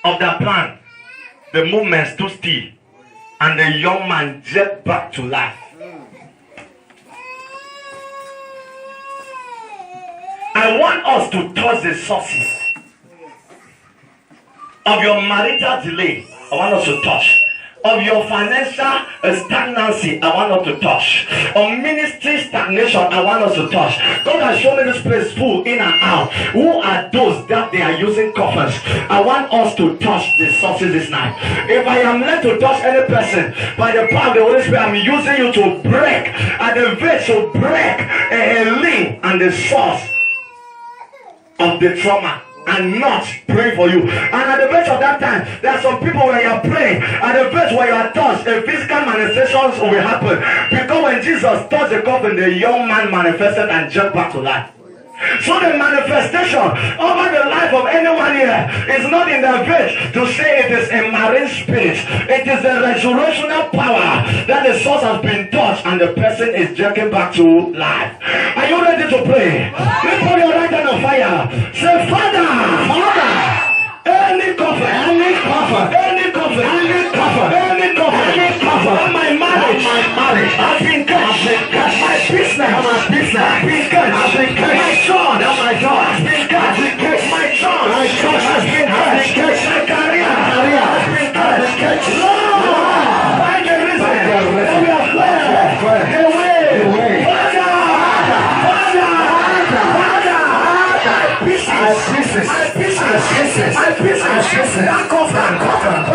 of that plan, the movement stood still, and the young man jerked back to life. I want us to touch the sources of your marital delay. I want us to touch. Of your financial stagnancy, I want us to touch. Of ministry stagnation, I want us to touch. God has shown me this place full in and out. Who are those that they are using coffers? I want us to touch the sources this night. If I am led to touch any person by the power of the Holy Spirit, I'm using you to break at the base to break a link and the source of the trauma. And not pray for you. And at the base of that time, there are some people where you are praying, at the base where you are touched, a physical manifestations will happen. Because when Jesus touched the coffin, the young man manifested and jumped back to life. So the manifestation over the life of anyone here is not in the verse to say it is a marine spirit. It is the resurrectional power that the source has been touched and the person is jerking back to life. Are you ready to pray? Lift up your right hand on fire. Say, Father, Father, any cover, any cover, any cover, any cover, any cover, any cover on my marriage, has been cursed. My business, my business, has been cursed. My son, my son, has been cursed. My son, has been cursed. My career, has been cursed. Lord, by the reason that we have fled away. My business, back off, by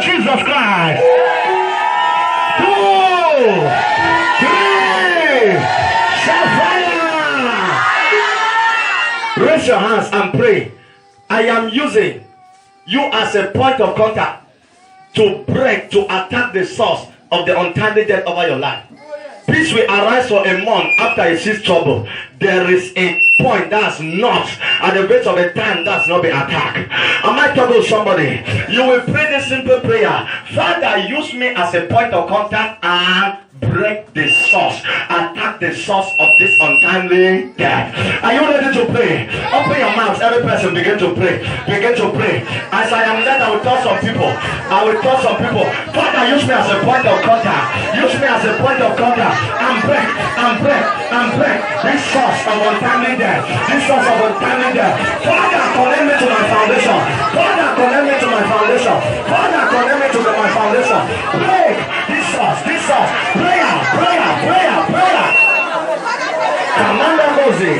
Jesus Christ. 2, 3, fire. Raise your hands and pray. I am using you as a point of contact to break, to attack the source of the untimely death over your life. Peace will arise for a month after he sees trouble. There is a point that's not at the base of a time that's not been attacked. I might talk to somebody. You will pray this simple prayer. Father, use me as a point of contact and break the source, attack the source of this untimely death. Are you ready to pray? Open your mouth. Every person begin to pray. Begin to pray. As I am led, I will touch some people. I will touch some people. Father, use me as a point of contact. Use me as a point of contact and break, and break, and break this source of untimely death. This source of untimely death. Father, connect me to my foundation. Father, connect me to my foundation. Father, connect me to my foundation. Break this source. This source. Prayer, prayer, prayer, prayer. Kamanda Mose,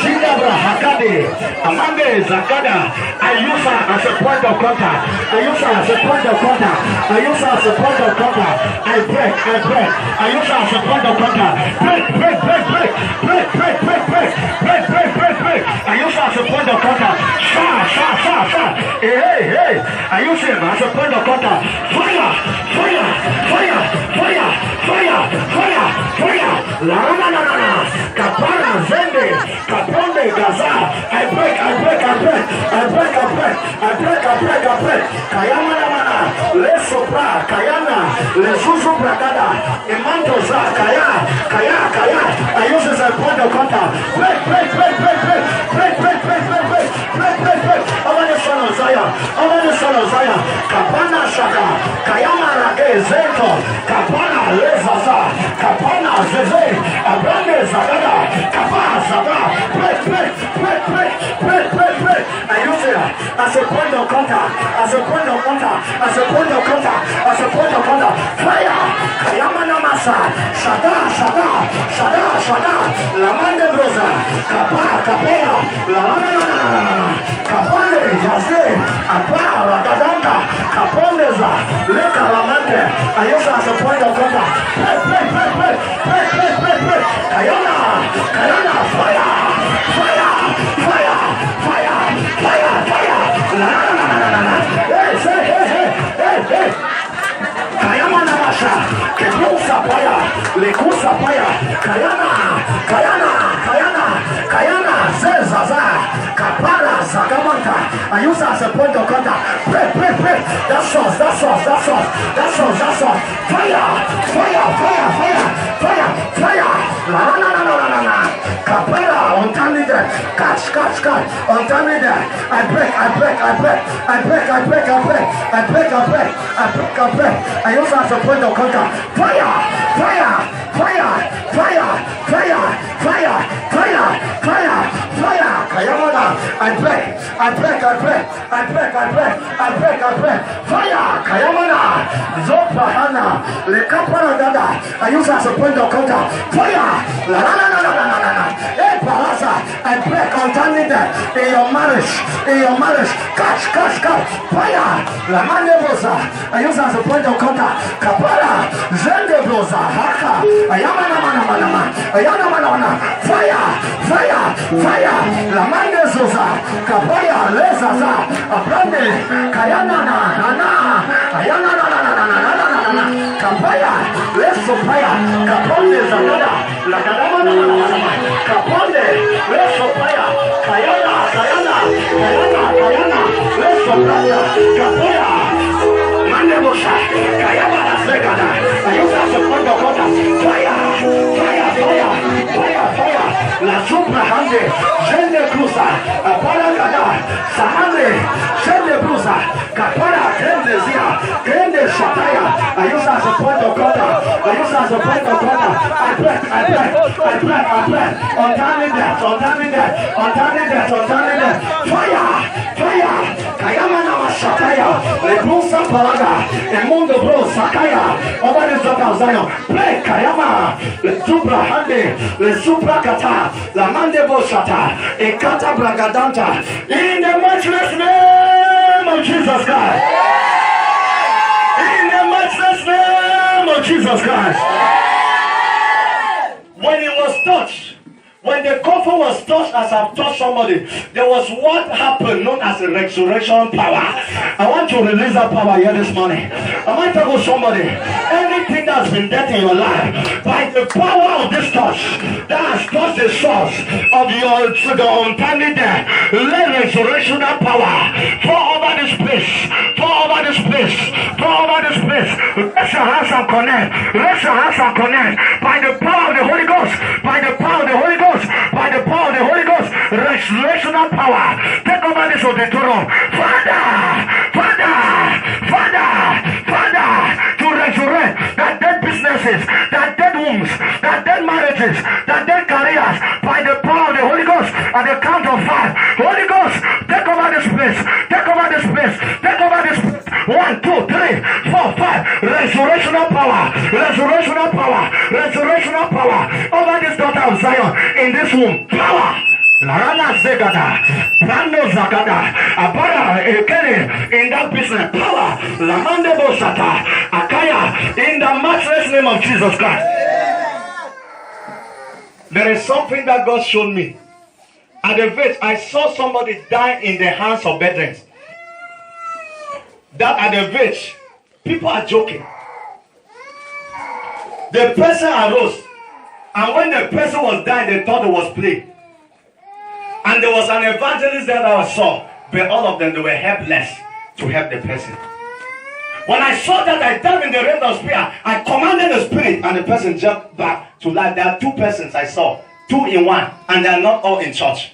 Jindabra Hakade, Amande Zakada. I use her as a point of contact. I use her as a point of contact. I use her as a point of contact. I break, I break. I use her as a point of contact. Break, break, break, break, break, break, break, break, break, break, break, break. I use her as a point of contact. Fire, fire, fire, fire. Hey, hey, hey. I use him as a point of contact. Fire, fire, fire, fire, fire, fire, fire. La la la la la. Kapara Zende, Kaponde Gaza. I break, I break, I break, I break, I break, I break, I break, I break. Kayama Namana, Le Sopra, Kayana, Le Susu Bragada, Imantoza, Kaya, Kaya, Kaya. I use this as a point of contact. Break, break, break, break, break, break, break, break, break, break, break, break, break. I want the son of Zion. I want the son of Zion. Kapana Shaka, Kayama Rage Zento, Kapana Lezaza, Kapana Zeze, Abrande Zagada, Kapana Zaga, break, break, break, break, break, break, break. I use it as a point of contact, as a point of contact, as a point of contact, as a point of contact. Fire, Kayama Namasa, Shada, Shada, Shada, Shada, Lamande Brosa, Kapa, Kapea, La Kapane, Yaze, Apa, Ragadanga, Kapondeza, Leka Lamande. I use it as a point of contact. Break, break, break, break, break, break, break, break. Kayana, Kayana, fire, fire, fire, fire, fire, fire. La la la la la la. Hey, say, hey, hey, hey, hey. Kayama Namasha, Kekusa Paya, Lekusa Paya, Kayana, Kayana, Kayana, Kayana, Zezaza, Kapara, Zagamanta. I use that as a point of contact. Break, break, break. That sauce, that sauce, that sauce, that sauce, that sauce. Fire, fire, fire, fire, fire, fire. La la la la la la. Kapara, untimely death. Catch, catch, catch. Untimely death. I break, I break, I break, I break, I break, I break, I break, I break, I break, I break. I use that as a point of contact. Fire, fire, fire, fire, fire, fire, fire, fire, fire. Kayamana, I break, I break, I break, I break, I break, I break, I break. Fire, Kayamana, Zopahana, Le Kapana Dada. I use that as a point of contact. Fire, la la la la la la la la. Hey, Palasa, I break untimely death in your marriage, in your marriage. Catch, catch, catch. Fire, la Mandebosa. I use that as a point of contact. Kapara, Zendebrosa, Haka, Ayamana Mana Mana Mana, Ayana Mana Mana. Fire, fire, fire. La Mandezosa, Kapaya, Lezaza, Abrande, Kayana, Nana, Ayana, Nana, Kapaya, Lesopaya, Kaponde, Zanada, La Kadamana, Kaponde, Lesopaya, Kayana, Kayana, Kayana, Kayana, Lesopaya, Kapaya, Mandebosha, Kayama, Segada. I use that as a point of contact. Fire, fire, fire, fire, fire. La Supra Hande, Jende Cruza, Apara Gada, Sahande, Jende Cruza, Kapara, Grande Zia, Grande Shataya. I use that as a point of contact. I use that as a point of contact. I break, I break, I break, I break. Untimely death, untimely death, untimely death, untimely death. Fire, fire. Kayama Nama Shataya, Le Cruza Paraga, El Mundo Bro, Sakaya, over the Zaka Zion. Break, Kayama, Le Supra Hande, Le Supra Kata. La Mandebo Shata, a Kata Bragadanta, in the matchless name of Jesus Christ. In the matchless name of Jesus Christ. When he was touched, when when the coffin was touched, as I've touched somebody, there was what happened known as a resurrection power. I want to release that power here this morning. I might tell somebody, anything that's been dead in your life, by the power of this touch, that has touched the source of your untimely death, let resurrectional power pour over this place, pour over this place, pour over this place. Raise your hands and connect. Raise your hands and connect. By the power of the Holy Ghost, by the power of the Holy Ghost, by the power of the Holy Ghost, resurrectional power, take over this auditorium. Father, Father, Father, Father, to resurrect that dead businesses, that dead wombs, that dead marriages, that dead careers, by the power of the Holy Ghost, at the count of 5. Holy Ghost, take over this place, take over this place, take over this place. 1, 2, 3, 4, 5. Resurrectional power, resurrectional power, resurrectional power over this daughter of Zion in this womb. Power. Larana Zegada, Brando Zagada, Abara Ekele in that business. Power. Lamande Bosata, Akaya in the matchless name of Jesus Christ. There is something that God showed me. At the village, I saw somebody die in the hands of veterans. That at the village, people are joking. The person arose, and when the person was dying, they thought it was play. And there was an evangelist that I saw, but all of them, they were helpless to help the person. When I saw that, I dived in the realm of spirit. I commanded the spirit, and the person jumped back to life. There are 2 persons I saw, 2 in 1, and they are not all in church.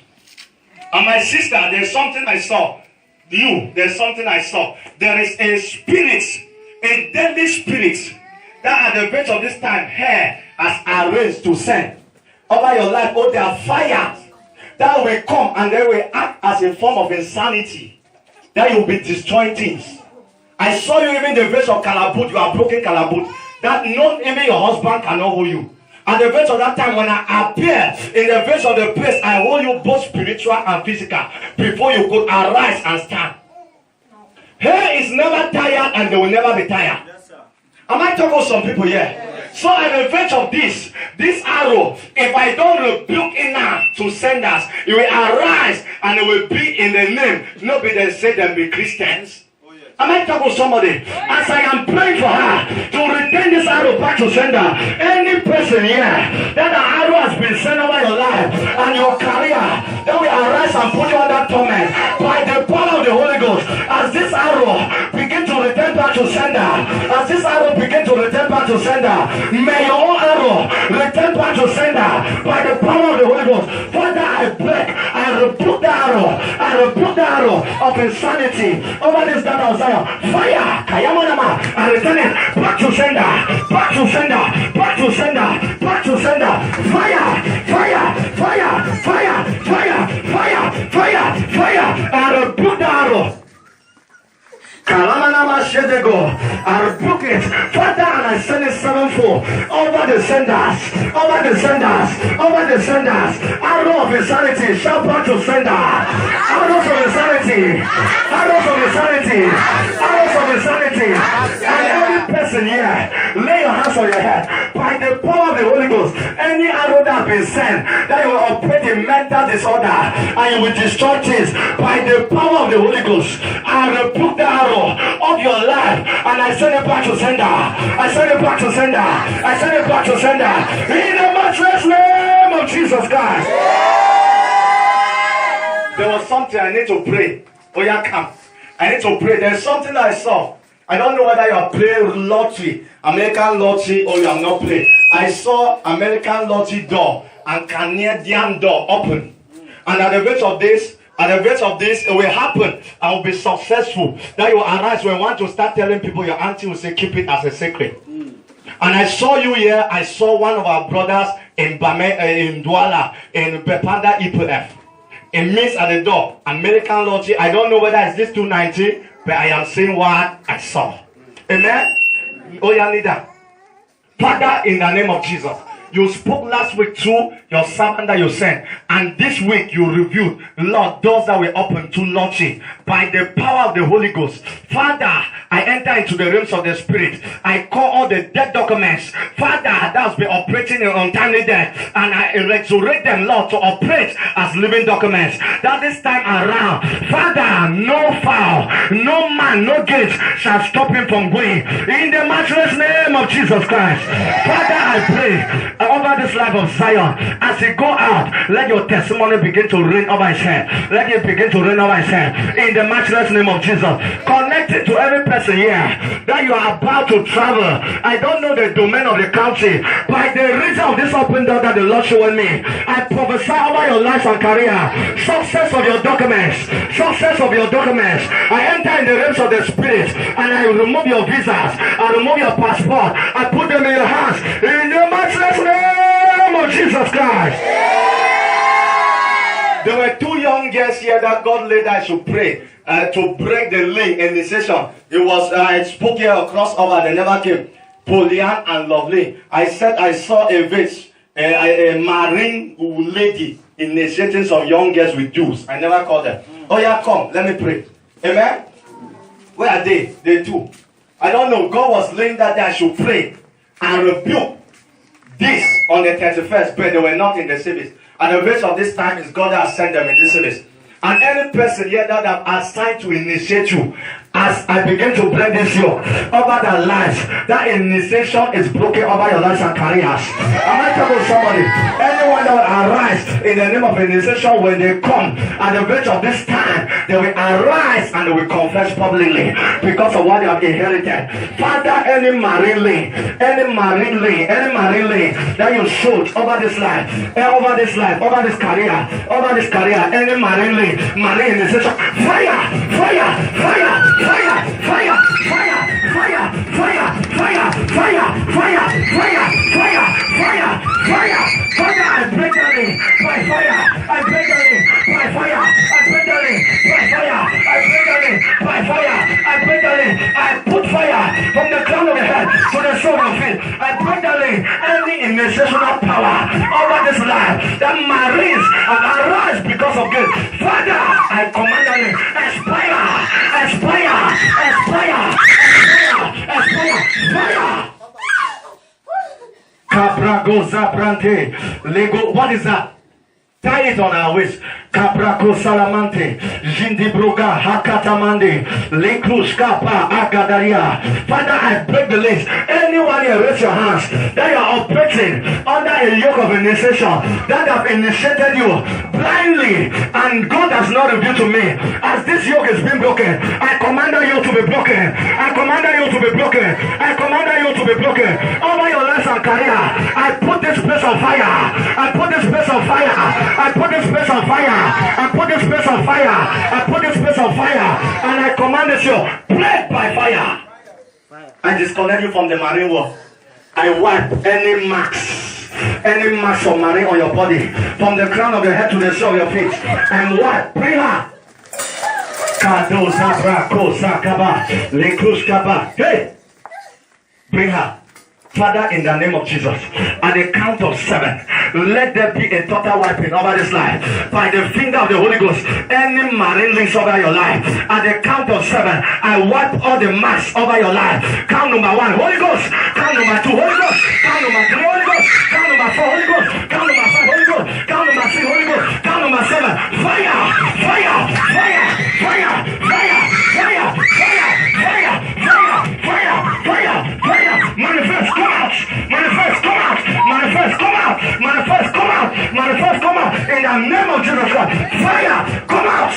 And my sister, there's something I saw. There's something I saw. There is a spirit, a deadly spirit, that at the base of this time, hair has arranged to send over your life. Oh, there are fires that will come and they will act as a form of insanity, that you will be destroying things. I saw you even in the verse of Calabut. You are broken Calabut, that not even your husband cannot hold you. At the verse of that time, when I appear in the verse of the place, I hold you both spiritual and physical before you could arise and stand. Hair is never tired and they will never be tired. Yes, sir. Am I talking to some people here? Yes. So at the verse of this arrow, if I don't rebuke it now to send us, it will arise and it will be in the name. Nobody they say them be Christians. Am I talking to somebody? As I am praying for her to return this arrow back to sender, any person here that the arrow has been sent over your life and your career, that will arise and put you under torment by the power of the Holy Ghost. As this arrow begin to return back to sender, as this arrow begin to return back to sender, may your own arrow return back to sender by the power of the Holy Ghost. Father, I break, I rebuke the arrow, I rebuke the arrow of insanity over this that I was fire, Kayamanama, and return it back to sender, back to sender, back to sender, back to sender. Fire, fire, fire, fire, fire, fire, fire, fire, and rebuke the arrow. Kalamanama Shedego, I rebuke it, Father, and I send it 7-4 over the senders, over the senders, over the senders. Arrow of insanity, shout back to sender. Arrows of insanity, arrows of insanity, arrows of insanity. And every person here, lay your hands on your head. By the power of the Holy Ghost, any arrow that has been sent, that you will operate in mental disorder, and you will destroy things. By the power of the Holy Ghost, I rebuke the arrow of your life and I send it back to sender. I send it back to sender. I send it back to sender. In the matchless name of Jesus Christ. There was something I need to pray. Oh yeah, come. I need to pray. There's something that I saw. I don't know whether you are playing lottery, American lottery, or you have not played. I saw American lottery door and Canadian door open. And at the base of this, it will happen. I will be successful. That you will arise when you want to start telling people, your auntie will say, keep it as a secret. And I saw you here. I saw one of our brothers in Douala, in Bepanda EPF. It means at the door, American lottery. I don't know whether it's this 290, but I am saying what I saw. Amen. Oh, yeah, leader. Father, in the name of Jesus. You spoke last week through your servant that you sent. And this week you reviewed, Lord, doors that were open to launching by the power of the Holy Ghost. Father, I enter into the realms of the Spirit. I call all the dead documents, Father, that has been operating operating in untimely death, and I resurrect them, Lord, to operate as living documents. That this time around, Father, no foul, no man, no gate shall stop him from going. In the matchless name of Jesus Christ. Father, I pray over this life of Zion, as he go out, let your testimony begin to reign over his head. Let it begin to reign over his head. In the matchless name of Jesus. Connected to every person here that you are about to travel. I don't know the domain of the country. By the reason of this open door that the Lord showed me, I prophesy over your life and career. Success of your documents. Success of your documents. I enter in the realms of the spirit and I remove your visas. I remove your passport. I put them in your hands. In the matchless name of Jesus Christ. There were two young girls here that God laid I should pray to break the link in the session. It was I spoke here a crossover. They never came. Polian and Lovely. I said I saw a vase, a marine lady initiating some young girls with Jews. I never called them. Oh yeah, come, let me pray. Amen. Where are they? They too. I don't know. God was laying that I should pray and rebuke this on the 31st, but they were not in the service. And the rest of this time is God that has sent them in this service. And any person here that have assigned to initiate you, as I begin to break this yoke over their lives, that initiation is broken over your lives and careers. Am I talking to somebody? Anyone that will arise in the name of initiation, when they come at the verge of this time, they will arise and they will confess publicly because of what they have inherited. Father, any marine link that you showed over this life, over this career, any marine link, marine initiation, fire, fire, fire, fire, fire, fire, fire, fire, fire, fire, fire, fire, fire, fire, fire, fire. Father, I break the link by fire. I break the link by fire. I break the link by fire. I break the link by fire. I break the link. I put fire from the crown of the head to the sole of your feet. I break the link. Any initiational power over this life that marines and arise because of good. Father, I command the link. Expire, expire, expire, expire, expire, fire. Caprago Zaprante, Lego, what is that? Tie it on our waist. Capraco Salamante, Jindibroga, Hakatamande, Lekrus Kapa, Agadaria. Father, I break the links. Anyone here, raise your hands. That you are operating under a yoke of initiation, that have initiated you blindly, and God has not revealed to me. As this yoke is being broken, I command you to be broken. I command you to be broken. I command you to be broken. Over your life and career, I put this place on fire. I put this place on fire. I put this place on fire. I put this place on fire. I put this place on fire. And I command this you, plague by fire. I disconnect you from the marine world. I wipe any marks of marine on your body, from the crown of your head to the sole of your feet. And wipe, bring her. Kado Zabra Kosa Kaba Lekrus Kaba. Hey! Bring her. Father, in the name of Jesus, at the count of 7, let there be a total wiping over this life. By the finger of the Holy Ghost, any marine links over your life. At the count of 7, I wipe all the marks over your life. Count number 1, Holy Ghost. Count number 2, Holy Ghost. Count number 3, Holy Ghost. Count number 4, Holy Ghost. Count number 5, Holy Ghost. Count number 6, Holy Ghost. Count number 7, fire, fire, fire, fire, fire, fire, fire, fire, fire, fire, fire, fire, manifest, come out, manifest, come out, manifest, come out, manifest, come out, manifest, come out, in the name of Jesus Christ, fire, come out,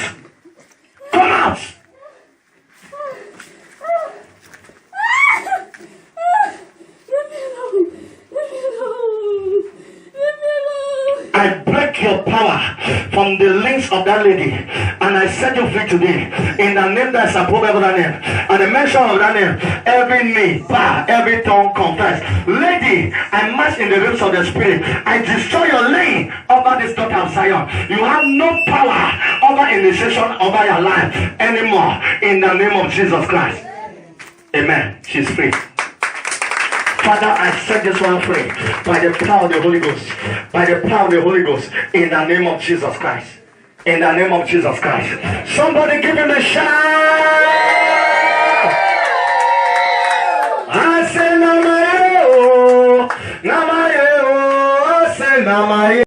come out. I break your power from the links of that lady, and I set you free today in the name that's above every name. And the mention of that name, every knee bow, every tongue confess. Lady, I march in the realms of the spirit. I destroy your lane over this daughter of Zion. You have no power over initiation over your life anymore in the name of Jesus Christ. Amen. She's free. Father, I set this one free by the power of the Holy Ghost. By the power of the Holy Ghost. In the name of Jesus Christ. In the name of Jesus Christ. Somebody give him a shout. I say Namayo, Namayo. Maria.